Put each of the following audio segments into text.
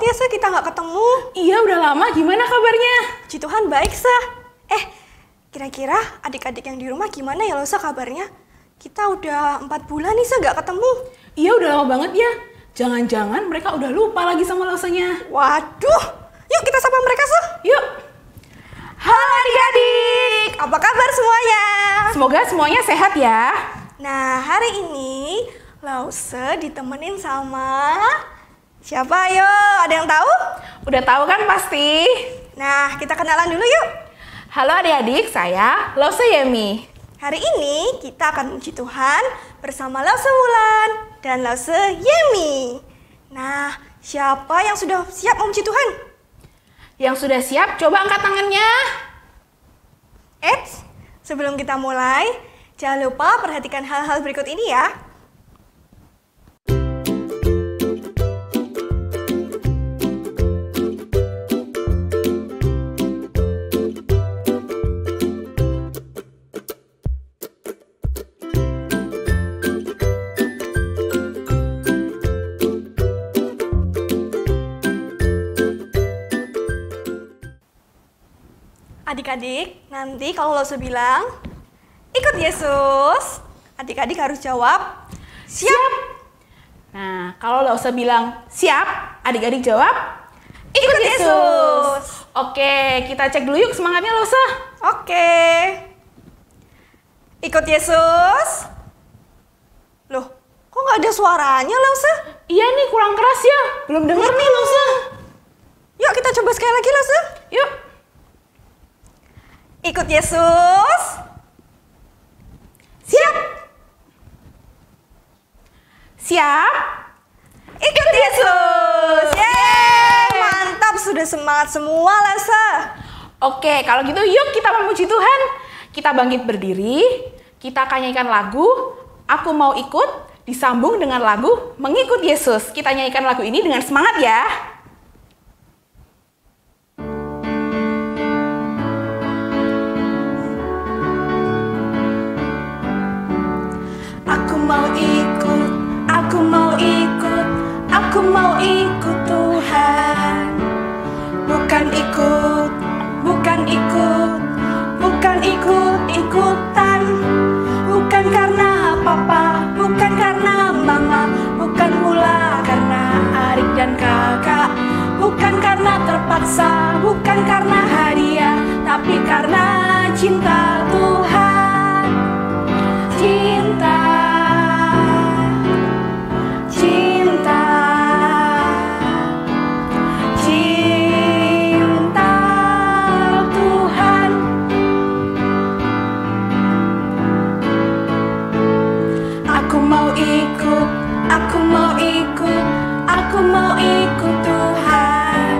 ya, Se, kita nggak ketemu. Iya, udah lama. Gimana kabarnya? Puji Tuhan baik, Se. Kira-kira adik-adik yang di rumah gimana ya, Losa, kabarnya? Kita udah 4 bulan nih, Se, nggak ketemu. Iya, udah lama banget ya. Jangan-jangan mereka udah lupa lagi sama Losanya. Waduh, yuk kita sapa mereka, Se. Yuk. Halo adik-adik, apa kabar semuanya? Semoga semuanya sehat ya. Nah, hari ini Lause ditemenin sama siapa, ayo? Ada yang tahu? Udah tahu kan pasti? Nah, kita kenalan dulu yuk. Halo adik-adik, saya Lause Yemi. Hari ini kita akan puji Tuhan bersama Lause Wulan dan Lause Yemi. Nah, siapa yang sudah siap memuji Tuhan? Yang sudah siap, coba angkat tangannya. Sebelum kita mulai, jangan lupa perhatikan hal-hal berikut ini ya. Adik-adik, nanti kalau Lause bilang, ikut Yesus, adik-adik harus jawab, siap. Nah, kalau Lause bilang siap, adik-adik jawab, Ikut Yesus. Oke, kita cek dulu yuk semangatnya Lause. Oke. Ikut Yesus. Loh, kok nggak ada suaranya, Lause? Iya nih, kurang keras ya. Belum denger nih Lause. Yuk kita coba sekali lagi, Lause. Yuk. Ikut Yesus. Siap. Siap. Ikut Yesus. Yeay, mantap, sudah semangat semua, Lause. Oke, kalau gitu yuk kita memuji Tuhan. Kita bangkit berdiri, kita akan nyanyikan lagu Aku Mau Ikut, disambung dengan lagu Mengikut Yesus. Kita nyanyikan lagu ini dengan semangat ya. Aku mau ikut, aku mau ikut, aku mau ikut Tuhan. Bukan ikut, bukan ikut, bukan ikut-ikutan. Bukan karena papa, bukan karena mama, bukan pula karena adik dan kakak. Bukan karena terpaksa, bukan karena hadiah, tapi karena cinta Tuhan. Cinta, cinta, cinta Tuhan. Aku mau ikut, aku mau ikut, aku mau ikut Tuhan.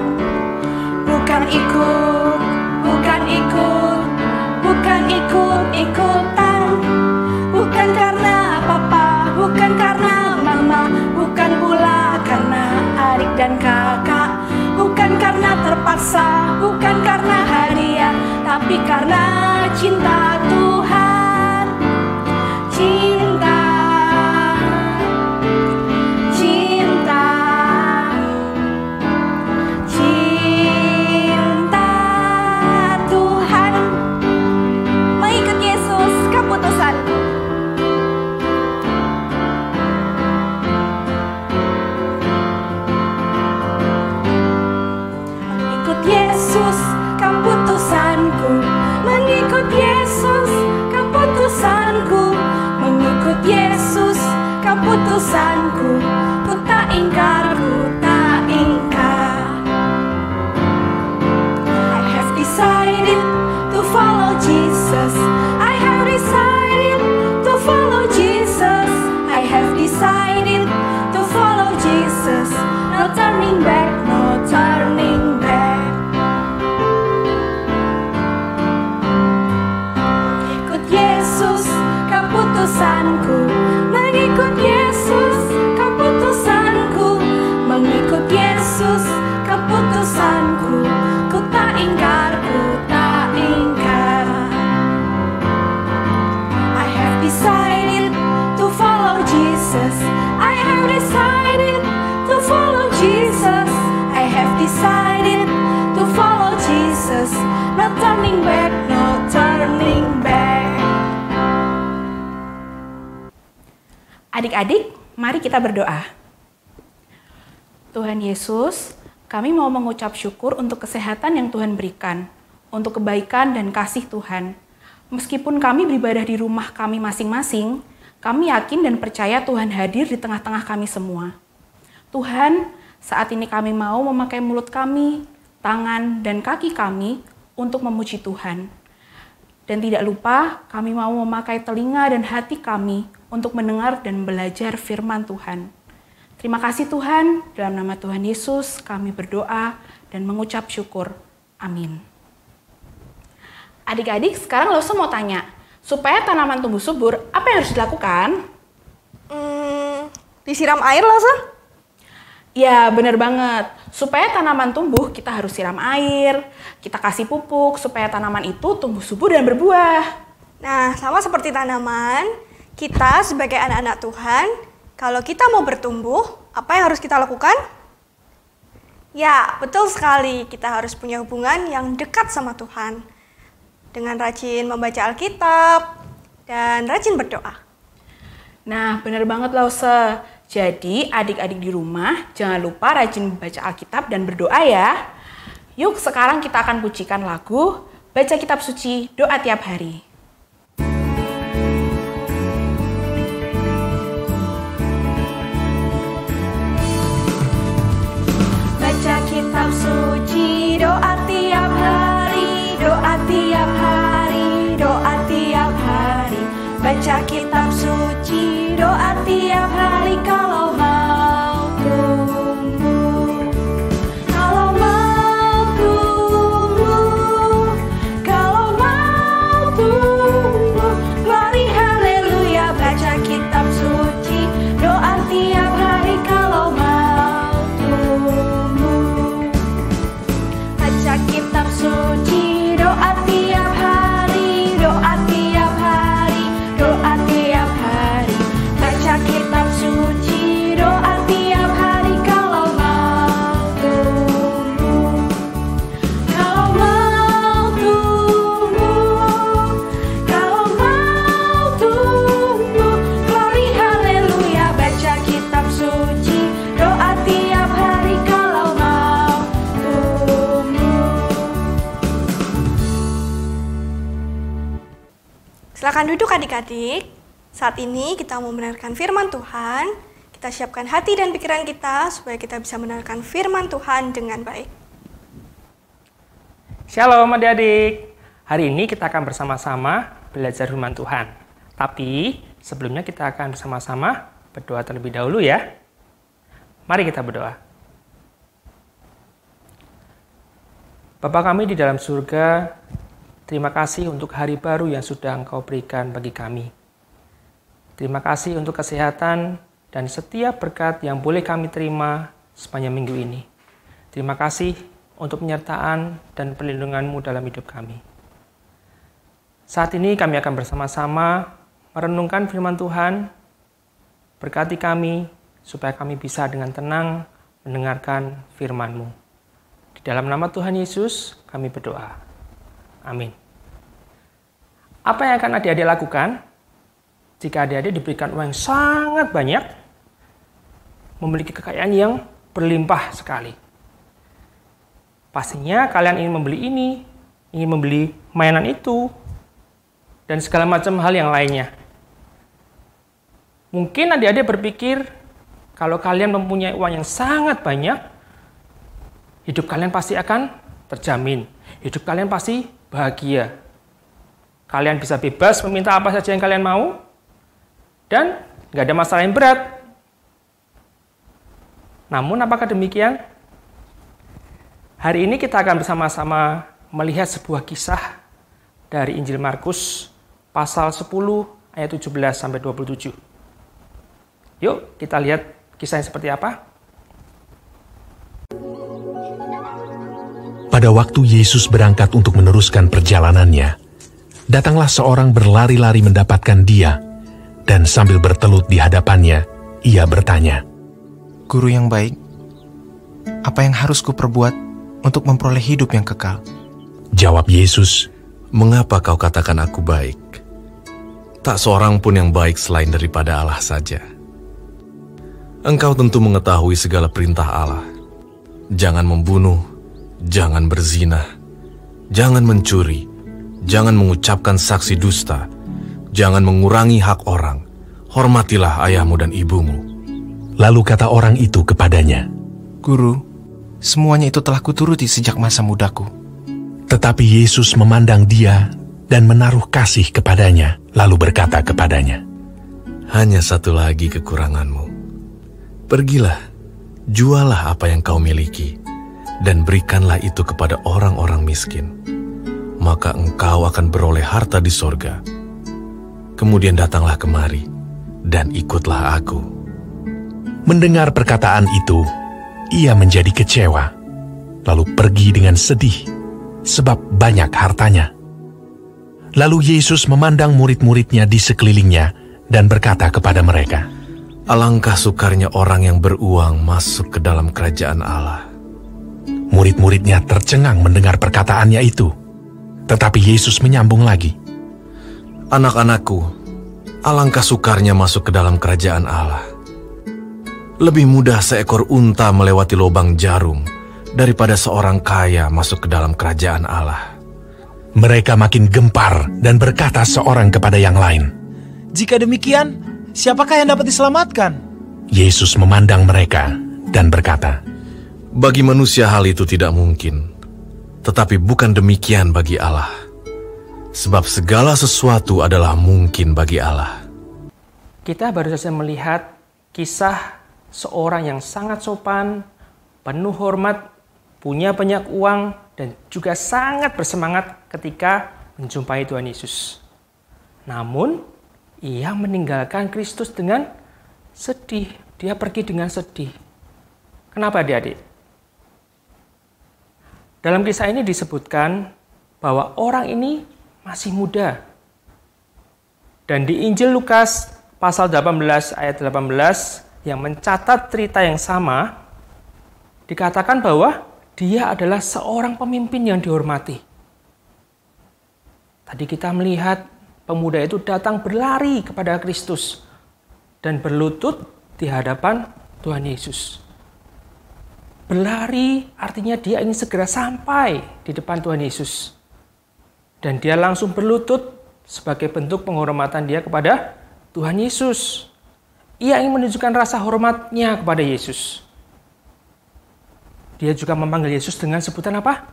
Bukan ikut, bukan ikut, bukan ikut-ikutan. Bukan karena papa, bukan karena mama, bukan pula karena adik dan kakak. Bukan karena terpaksa, bukan karena hadiah, tapi karena cinta Tuhan. Cinta, cinta, cinta Tuhan. Mengikut Yesus, keputusanku. Mengikut Yesus, keputusanku. Mengikut Yesus, keputusanku. Mengikut Yesus, keputusanku. Ku tak ingkar, ku tak ingkar. I have decided to follow Jesus. I have decided to follow Jesus. I have decided to follow Jesus. No turning back, no turning back. Mengikut Yesus, keputusanku. Mengikut Yesus, Adik-adik, mari kita berdoa. Tuhan Yesus, kami mau mengucap syukur untuk kesehatan yang Tuhan berikan, untuk kebaikan dan kasih Tuhan. Meskipun kami beribadah di rumah kami masing-masing, kami yakin dan percaya Tuhan hadir di tengah-tengah kami semua. Tuhan, saat ini kami mau memakai mulut kami, tangan, dan kaki kami untuk memuji Tuhan. Dan tidak lupa, kami mau memakai telinga dan hati kami untuk mendengar dan belajar firman Tuhan. Terima kasih Tuhan, dalam nama Tuhan Yesus kami berdoa dan mengucap syukur. Amin. Adik-adik, sekarang Lause mau tanya, supaya tanaman tumbuh subur, apa yang harus dilakukan? Disiram air, Lause? Ya, benar banget. Supaya tanaman tumbuh, kita harus siram air, kita kasih pupuk, supaya tanaman itu tumbuh subur dan berbuah. Nah, sama seperti tanaman, kita sebagai anak-anak Tuhan, kalau kita mau bertumbuh, apa yang harus kita lakukan? Ya, betul sekali. Kita harus punya hubungan yang dekat sama Tuhan. Dengan rajin membaca Alkitab dan rajin berdoa. Nah, benar banget Lause. Jadi, adik-adik di rumah, jangan lupa rajin membaca Alkitab dan berdoa ya. Yuk, sekarang kita akan pujikan lagu Baca Kitab Suci, Doa Tiap Hari. Baca kitab suci, doa tiap hari, doa tiap hari, doa tiap hari. Baca kitab suci, doa tiap hari kalau mau tumbuh. Kalau mau tumbuh, kalau mau tumbuh. Glory haleluya, baca kitab suci, doa tiap hari kalau mau tumbuh. Baca kitab suci, doa tiap hari, doa tiap hari, doa tiap hari. Baca kitab suci, doa tiap hari kalau mau tumbuh. Kalau mau tumbuh, kalau mau tumbuh. Glory haleluya, baca kitab suci, doa tiap hari kalau mau tumbuh. Silakan duduk adik-adik. Saat ini kita mau mendengarkan firman Tuhan. Kita siapkan hati dan pikiran kita supaya kita bisa mendengarkan firman Tuhan dengan baik. Shalom adik-adik. Hari ini kita akan bersama-sama belajar firman Tuhan. Tapi sebelumnya kita akan bersama-sama berdoa terlebih dahulu ya. Mari kita berdoa. Bapa kami di dalam surga, terima kasih untuk hari baru yang sudah Engkau berikan bagi kami. Terima kasih untuk kesehatan dan setiap berkat yang boleh kami terima sepanjang minggu ini. Terima kasih untuk penyertaan dan perlindungan-Mu dalam hidup kami. Saat ini kami akan bersama-sama merenungkan firman Tuhan. Berkati kami supaya kami bisa dengan tenang mendengarkan firman-Mu. Di dalam nama Tuhan Yesus kami berdoa. Amin. Apa yang akan adik-adik lakukan jika adik-adik diberikan uang yang sangat banyak, memiliki kekayaan yang berlimpah sekali? Pastinya kalian ingin membeli ini, ingin membeli mainan itu, dan segala macam hal yang lainnya. Mungkin adik-adik berpikir, kalau kalian mempunyai uang yang sangat banyak, hidup kalian pasti akan terjamin. Hidup kalian pasti bahagia. Kalian bisa bebas meminta apa saja yang kalian mau, dan nggak ada masalah yang berat. Namun apakah demikian? Hari ini kita akan bersama-sama melihat sebuah kisah dari Injil Markus pasal 10 ayat 17-27. Yuk kita lihat kisahnya seperti apa. Pada waktu Yesus berangkat untuk meneruskan perjalanannya, datanglah seorang berlari-lari mendapatkan dia, dan sambil bertelut di hadapannya, ia bertanya, Guru yang baik, apa yang harus kuperbuat untuk memperoleh hidup yang kekal? Jawab Yesus, Mengapa kau katakan aku baik? Tak seorang pun yang baik selain daripada Allah saja. Engkau tentu mengetahui segala perintah Allah. Jangan membunuh, jangan berzina, jangan mencuri, jangan mengucapkan saksi dusta, jangan mengurangi hak orang, hormatilah ayahmu dan ibumu. Lalu kata orang itu kepadanya, Guru, semuanya itu telah kuturuti sejak masa mudaku. Tetapi Yesus memandang dia dan menaruh kasih kepadanya, lalu berkata kepadanya, Hanya satu lagi kekuranganmu. Pergilah, jualah apa yang kau miliki, dan berikanlah itu kepada orang-orang miskin. Maka engkau akan beroleh harta di sorga. Kemudian datanglah kemari, dan ikutlah aku. Mendengar perkataan itu, ia menjadi kecewa, lalu pergi dengan sedih, sebab banyak hartanya. Lalu Yesus memandang murid-muridnya di sekelilingnya, dan berkata kepada mereka, Alangkah sukarnya orang yang beruang masuk ke dalam kerajaan Allah. Murid-muridnya tercengang mendengar perkataannya itu. Tetapi Yesus menyambung lagi, Anak-anakku, alangkah sukarnya masuk ke dalam kerajaan Allah. Lebih mudah seekor unta melewati lubang jarum daripada seorang kaya masuk ke dalam kerajaan Allah. Mereka makin gempar dan berkata seorang kepada yang lain, Jika demikian, siapakah yang dapat diselamatkan? Yesus memandang mereka dan berkata, Bagi manusia hal itu tidak mungkin, tetapi bukan demikian bagi Allah. Sebab segala sesuatu adalah mungkin bagi Allah. Kita baru saja melihat kisah seorang yang sangat sopan, penuh hormat, punya banyak uang, dan juga sangat bersemangat ketika menjumpai Tuhan Yesus. Namun, ia meninggalkan Kristus dengan sedih. Dia pergi dengan sedih. Kenapa adik-adik? Dalam kisah ini disebutkan bahwa orang ini masih muda. Dan di Injil Lukas pasal 18 ayat 18 yang mencatat cerita yang sama, dikatakan bahwa dia adalah seorang pemimpin yang dihormati. Tadi kita melihat pemuda itu datang berlari kepada Kristus dan berlutut di hadapan Tuhan Yesus. Berlari artinya dia ingin segera sampai di depan Tuhan Yesus. Dan dia langsung berlutut sebagai bentuk penghormatan dia kepada Tuhan Yesus. Ia ingin menunjukkan rasa hormatnya kepada Yesus. Dia juga memanggil Yesus dengan sebutan apa?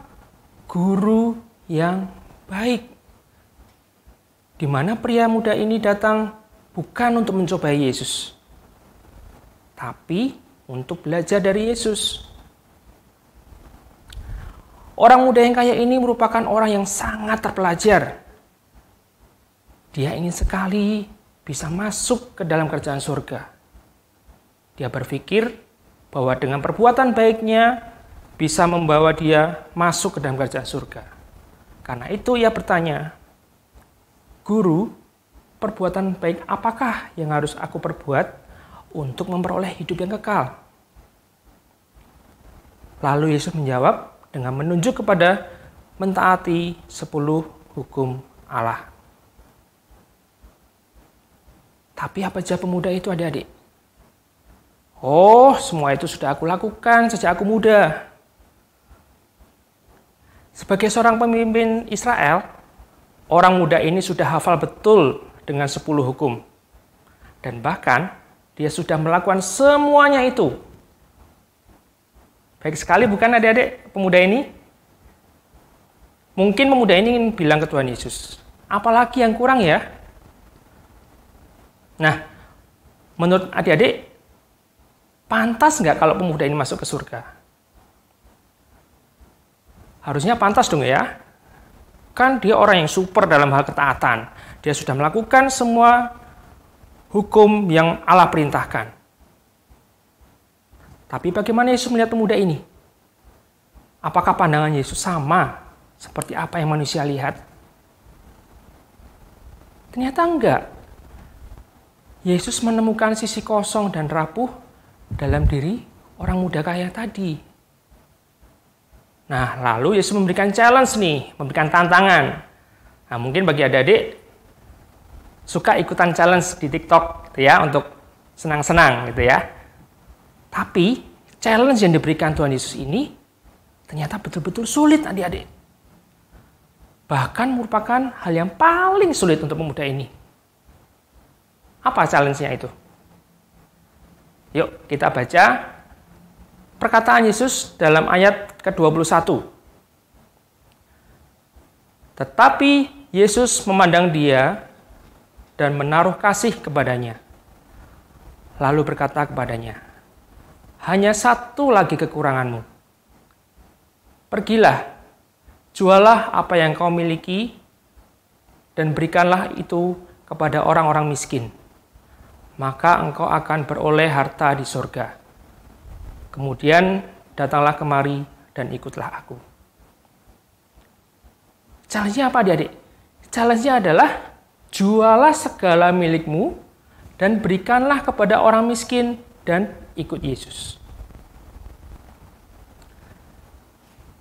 Guru yang baik. Di mana pria muda ini datang bukan untuk mencobai Yesus, tapi untuk belajar dari Yesus. Orang muda yang kaya ini merupakan orang yang sangat terpelajar. Dia ingin sekali bisa masuk ke dalam kerajaan surga. Dia berpikir bahwa dengan perbuatan baiknya bisa membawa dia masuk ke dalam kerajaan surga. Karena itu ia bertanya, Guru, perbuatan baik apakah yang harus aku perbuat untuk memperoleh hidup yang kekal? Lalu Yesus menjawab dengan menunjuk kepada mentaati 10 hukum Allah. Tapi apa jawab pemuda itu adik-adik? Oh, semua itu sudah aku lakukan sejak aku muda. Sebagai seorang pemimpin Israel, orang muda ini sudah hafal betul dengan 10 hukum. Dan bahkan dia sudah melakukan semuanya itu. Baik sekali bukan adik-adik pemuda ini? Mungkin pemuda ini ingin bilang ke Tuhan Yesus, apalagi yang kurang ya? Nah, menurut adik-adik, pantas nggak kalau pemuda ini masuk ke surga? Harusnya pantas dong ya. Kan dia orang yang super dalam hal ketaatan. Dia sudah melakukan semua hukum yang Allah perintahkan. Tapi bagaimana Yesus melihat pemuda ini? Apakah pandangan Yesus sama seperti apa yang manusia lihat? Ternyata enggak. Yesus menemukan sisi kosong dan rapuh dalam diri orang muda kaya tadi. Nah, lalu Yesus memberikan challenge nih, memberikan tantangan. Nah, mungkin bagi adik-adik suka ikutan challenge di TikTok gitu ya, untuk senang-senang gitu ya. Tapi challenge yang diberikan Tuhan Yesus ini ternyata betul-betul sulit adik-adik. Bahkan merupakan hal yang paling sulit untuk pemuda ini. Apa challenge-nya itu? Yuk kita baca perkataan Yesus dalam ayat ke-21. Tetapi Yesus memandang dia dan menaruh kasih kepadanya. Lalu berkata kepadanya, hanya satu lagi kekuranganmu. Pergilah, jualah apa yang kau miliki, dan berikanlah itu kepada orang-orang miskin. Maka engkau akan beroleh harta di surga. Kemudian datanglah kemari dan ikutlah aku. Challenge-nya apa adik-adik? Challenge-nya adalah jualah segala milikmu dan berikanlah kepada orang miskin dan ikut Yesus.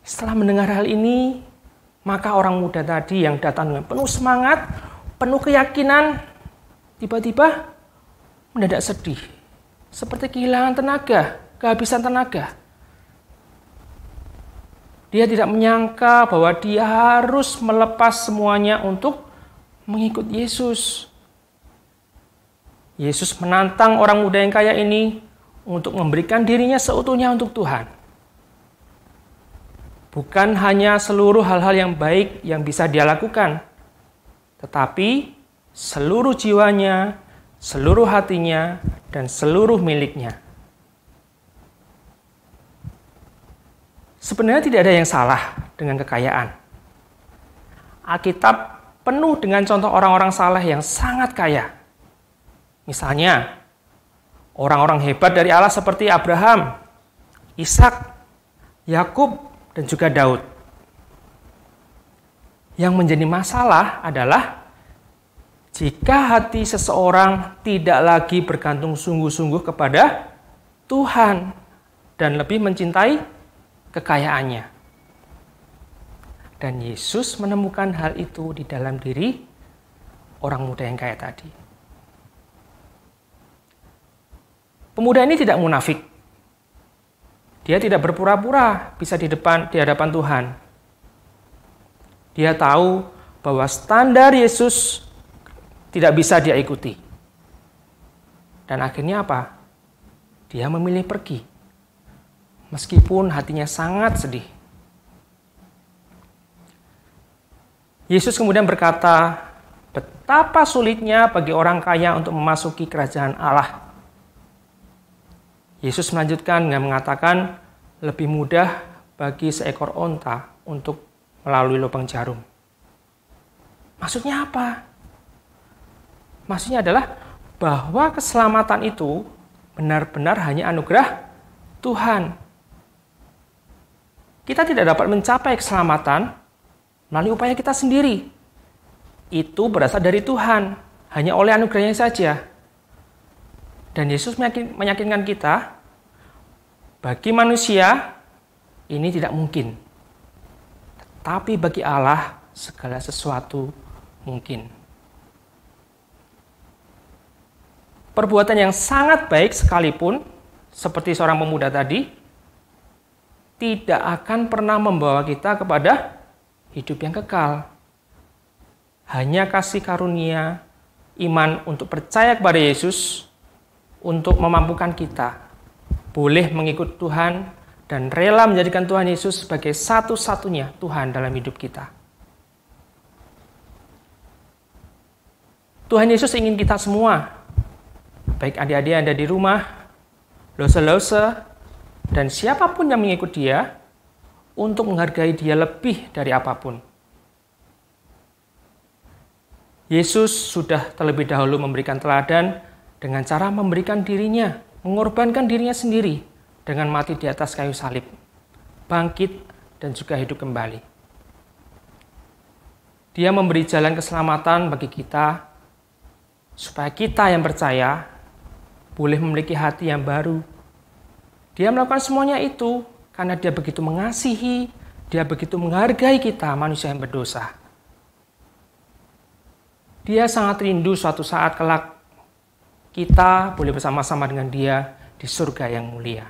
Setelah mendengar hal ini, maka orang muda tadi yang datang dengan penuh semangat, penuh keyakinan, tiba-tiba mendadak sedih. Seperti kehilangan tenaga, kehabisan tenaga. Dia tidak menyangka bahwa dia harus melepas semuanya untuk mengikut Yesus. Yesus menantang orang muda yang kaya ini untuk memberikan dirinya seutuhnya untuk Tuhan. Bukan hanya seluruh hal-hal yang baik yang bisa dia lakukan, tetapi seluruh jiwanya, seluruh hatinya, dan seluruh miliknya. Sebenarnya tidak ada yang salah dengan kekayaan. Alkitab penuh dengan contoh orang-orang saleh yang sangat kaya. Misalnya, orang-orang hebat dari Allah seperti Abraham, Ishak, Yakub, dan juga Daud. Yang menjadi masalah adalah jika hati seseorang tidak lagi bergantung sungguh-sungguh kepada Tuhan dan lebih mencintai kekayaannya. Dan Yesus menemukan hal itu di dalam diri orang muda yang kaya tadi. Pemuda ini tidak munafik. Dia tidak berpura-pura bisa di hadapan Tuhan. Dia tahu bahwa standar Yesus tidak bisa dia ikuti. Dan akhirnya apa? Dia memilih pergi. Meskipun hatinya sangat sedih. Yesus kemudian berkata, betapa sulitnya bagi orang kaya untuk memasuki kerajaan Allah. Yesus melanjutkan dengan mengatakan, lebih mudah bagi seekor onta untuk melalui lubang jarum. Maksudnya apa? Maksudnya adalah bahwa keselamatan itu benar-benar hanya anugerah Tuhan. Kita tidak dapat mencapai keselamatan melalui upaya kita sendiri. Itu berasal dari Tuhan, hanya oleh anugerahnya saja. Dan Yesus meyakinkan kita, bagi manusia ini tidak mungkin. Tetapi bagi Allah segala sesuatu mungkin. Perbuatan yang sangat baik sekalipun, seperti seorang pemuda tadi, tidak akan pernah membawa kita kepada hidup yang kekal. Hanya kasih karunia, iman untuk percaya kepada Yesus, untuk memampukan kita boleh mengikut Tuhan dan rela menjadikan Tuhan Yesus sebagai satu-satunya Tuhan dalam hidup kita. Tuhan Yesus ingin kita semua, baik adik-adik yang ada di rumah, lose-lose, dan siapapun yang mengikut Dia, untuk menghargai Dia lebih dari apapun. Yesus sudah terlebih dahulu memberikan teladan dengan cara memberikan dirinya, mengorbankan dirinya sendiri dengan mati di atas kayu salib, bangkit dan juga hidup kembali. Dia memberi jalan keselamatan bagi kita, supaya kita yang percaya boleh memiliki hati yang baru. Dia melakukan semuanya itu karena Dia begitu mengasihi, Dia begitu menghargai kita manusia yang berdosa. Dia sangat rindu suatu saat kelak kita boleh bersama-sama dengan Dia di surga yang mulia.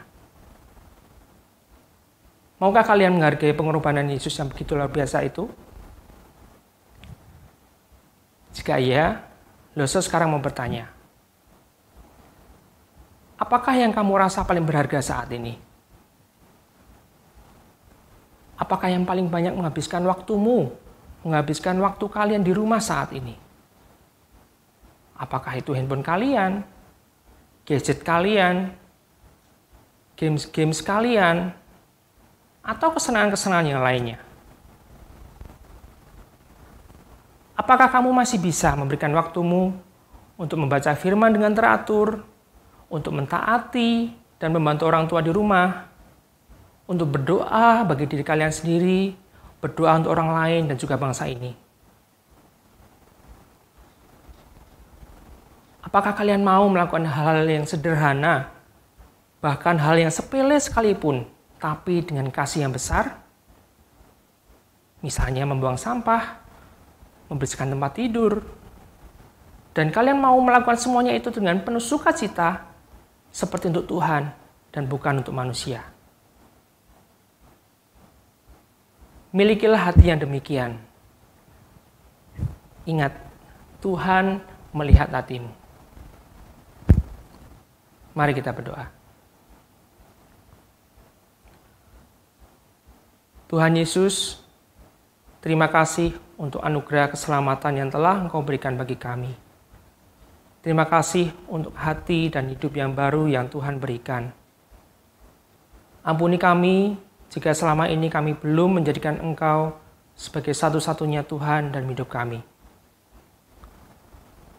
Maukah kalian menghargai pengorbanan Yesus yang begitu luar biasa itu? Jika iya, Lose sekarang mau bertanya, apakah yang kamu rasa paling berharga saat ini? Apakah yang paling banyak menghabiskan waktumu, menghabiskan waktu kalian di rumah saat ini? Apakah itu handphone kalian, gadget kalian, games kalian, atau kesenangan-kesenangan yang lainnya? Apakah kamu masih bisa memberikan waktumu untuk membaca firman dengan teratur, untuk mentaati dan membantu orang tua di rumah, untuk berdoa bagi diri kalian sendiri, berdoa untuk orang lain dan juga bangsa ini? Apakah kalian mau melakukan hal-hal yang sederhana, bahkan hal yang sepele sekalipun, tapi dengan kasih yang besar? Misalnya membuang sampah, membersihkan tempat tidur, dan kalian mau melakukan semuanya itu dengan penuh sukacita, seperti untuk Tuhan dan bukan untuk manusia. Milikilah hati yang demikian. Ingat, Tuhan melihat hatimu. Mari kita berdoa. Tuhan Yesus, terima kasih untuk anugerah keselamatan yang telah Engkau berikan bagi kami. Terima kasih untuk hati dan hidup yang baru yang Tuhan berikan. Ampuni kami jika selama ini kami belum menjadikan Engkau sebagai satu-satunya Tuhan dan hidup kami.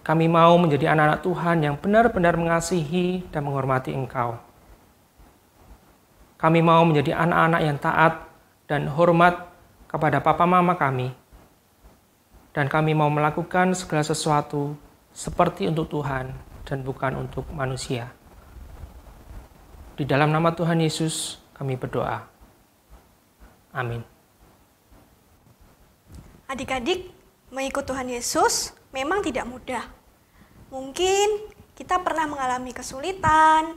Kami mau menjadi anak-anak Tuhan yang benar-benar mengasihi dan menghormati Engkau. Kami mau menjadi anak-anak yang taat dan hormat kepada papa mama kami. Dan kami mau melakukan segala sesuatu seperti untuk Tuhan dan bukan untuk manusia. Di dalam nama Tuhan Yesus kami berdoa. Amin. Adik-adik, mengikut Tuhan Yesus memang tidak mudah. Mungkin kita pernah mengalami kesulitan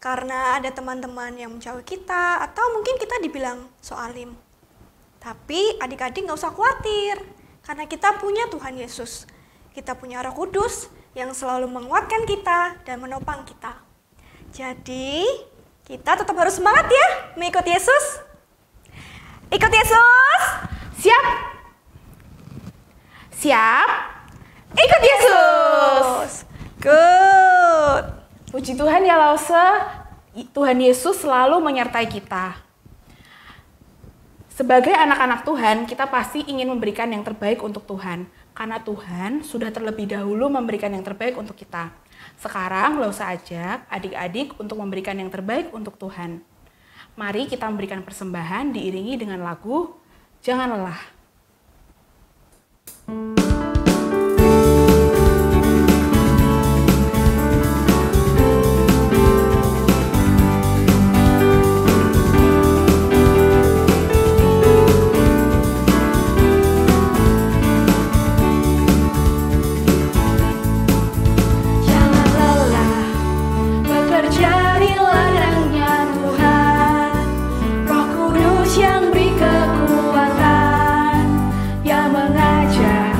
karena ada teman-teman yang menjauhi kita, atau mungkin kita dibilang so alim. Tapi adik-adik gak usah khawatir, karena kita punya Tuhan Yesus. Kita punya Roh Kudus yang selalu menguatkan kita dan menopang kita. Jadi, kita tetap harus semangat ya mengikut Yesus. Ikut Yesus. Siap? Siap? Ikut Yesus. Good. Puji Tuhan ya Lause, Tuhan Yesus selalu menyertai kita. Sebagai anak-anak Tuhan, kita pasti ingin memberikan yang terbaik untuk Tuhan. Karena Tuhan sudah terlebih dahulu memberikan yang terbaik untuk kita. Sekarang Lause ajak adik-adik untuk memberikan yang terbaik untuk Tuhan. Mari kita memberikan persembahan diiringi dengan lagu Jangan Lelah. Yang beri kekuatan, yang mengajar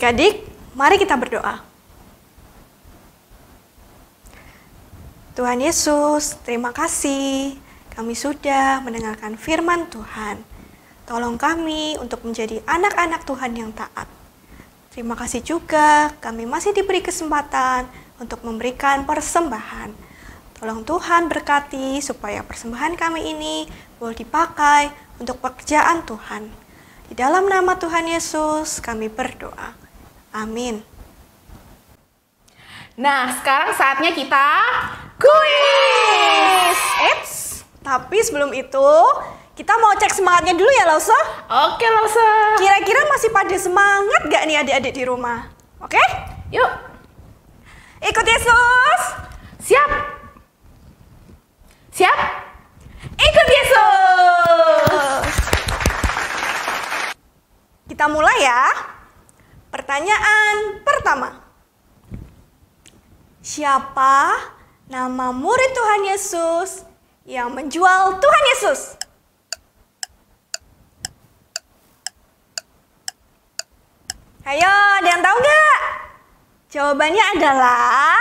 Adik-adik, mari kita berdoa. Tuhan Yesus, terima kasih kami sudah mendengarkan firman Tuhan. Tolong kami untuk menjadi anak-anak Tuhan yang taat. Terima kasih juga kami masih diberi kesempatan untuk memberikan persembahan. Tolong Tuhan berkati supaya persembahan kami ini boleh dipakai untuk pekerjaan Tuhan. Di dalam nama Tuhan Yesus kami berdoa. Amin. Nah, sekarang saatnya kita kuis. Tapi sebelum itu, kita mau cek semangatnya dulu ya, Lausa. Oke, Lausa. Kira-kira masih pada semangat gak nih adik-adik di rumah? Oke? Yuk. Ikut Yesus. Siap. Siap. Ikut Yesus. Kita mulai ya. Pertanyaan pertama. Siapa nama murid Tuhan Yesus yang menjual Tuhan Yesus? Ayo, ada yang tahu nggak? Jawabannya adalah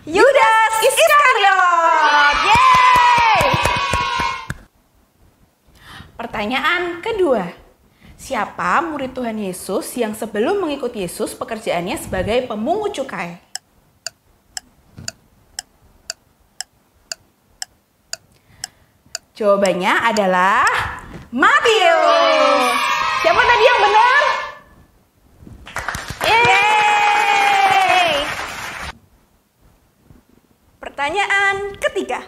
Yudas Iskariot. Yeay! Pertanyaan kedua. Siapa murid Tuhan Yesus yang sebelum mengikuti Yesus pekerjaannya sebagai pemungut cukai? Jawabannya adalah Matius. Siapa tadi yang benar? Yeay! Pertanyaan ketiga.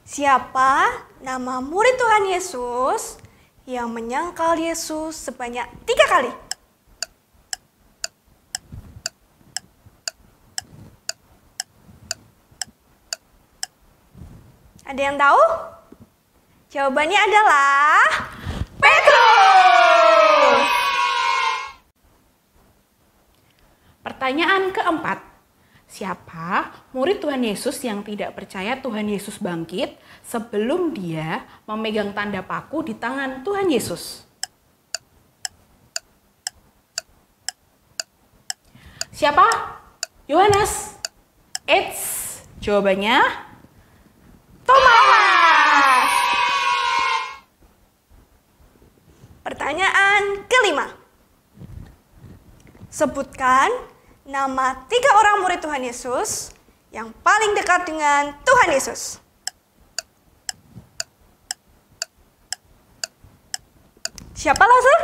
Siapa nama murid Tuhan Yesus yang menyangkal Yesus sebanyak 3 kali? Ada yang tahu? Jawabannya adalah Petrus. Pertanyaan keempat. Siapa murid Tuhan Yesus yang tidak percaya Tuhan Yesus bangkit sebelum dia memegang tanda paku di tangan Tuhan Yesus? Siapa? Yohanes. Jawabannya Thomas. Pertanyaan kelima. Sebutkan nama 3 orang murid Tuhan Yesus yang paling dekat dengan Tuhan Yesus. Siapa langsung?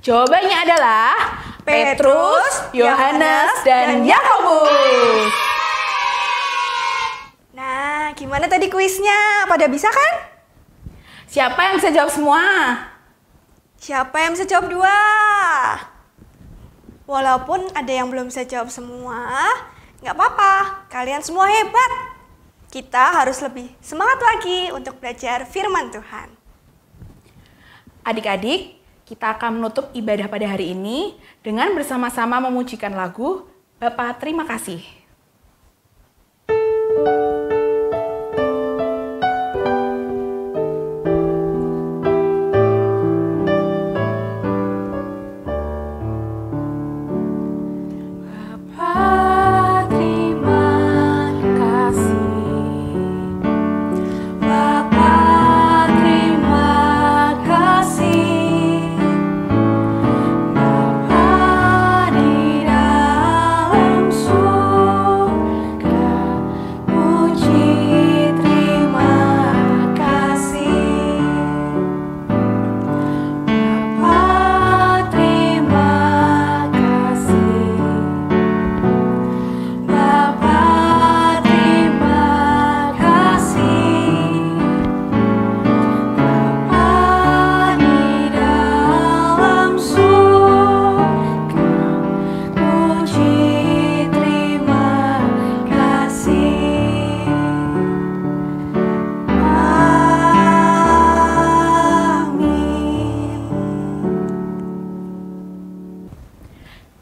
Jawabannya adalah Petrus, Yohanes, dan Yakobus. Nah, gimana tadi kuisnya? Pada bisa kan? Siapa yang bisa jawab semua? Siapa yang bisa jawab 2? Walaupun ada yang belum bisa jawab semua, nggak apa-apa. Kalian semua hebat. Kita harus lebih semangat lagi untuk belajar firman Tuhan. Adik-adik, kita akan menutup ibadah pada hari ini dengan bersama-sama memujikan lagu Bapa Terima Kasih.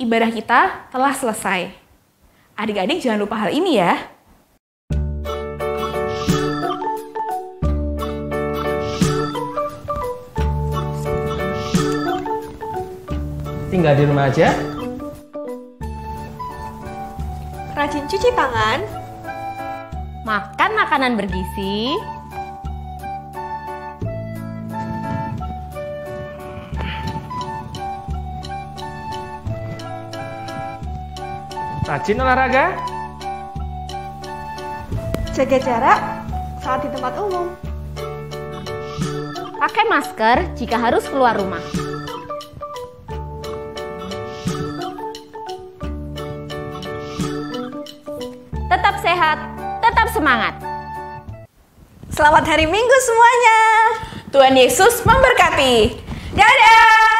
Ibadah kita telah selesai. Adik-adik jangan lupa hal ini ya. tinggal di rumah aja. Rajin cuci tangan. Makan makanan bergizi. Rajin olahraga. Jaga jarak saat di tempat umum. Pakai masker jika harus keluar rumah. Tetap sehat, tetap semangat. Selamat hari Minggu semuanya. Tuhan Yesus memberkati. Dadah!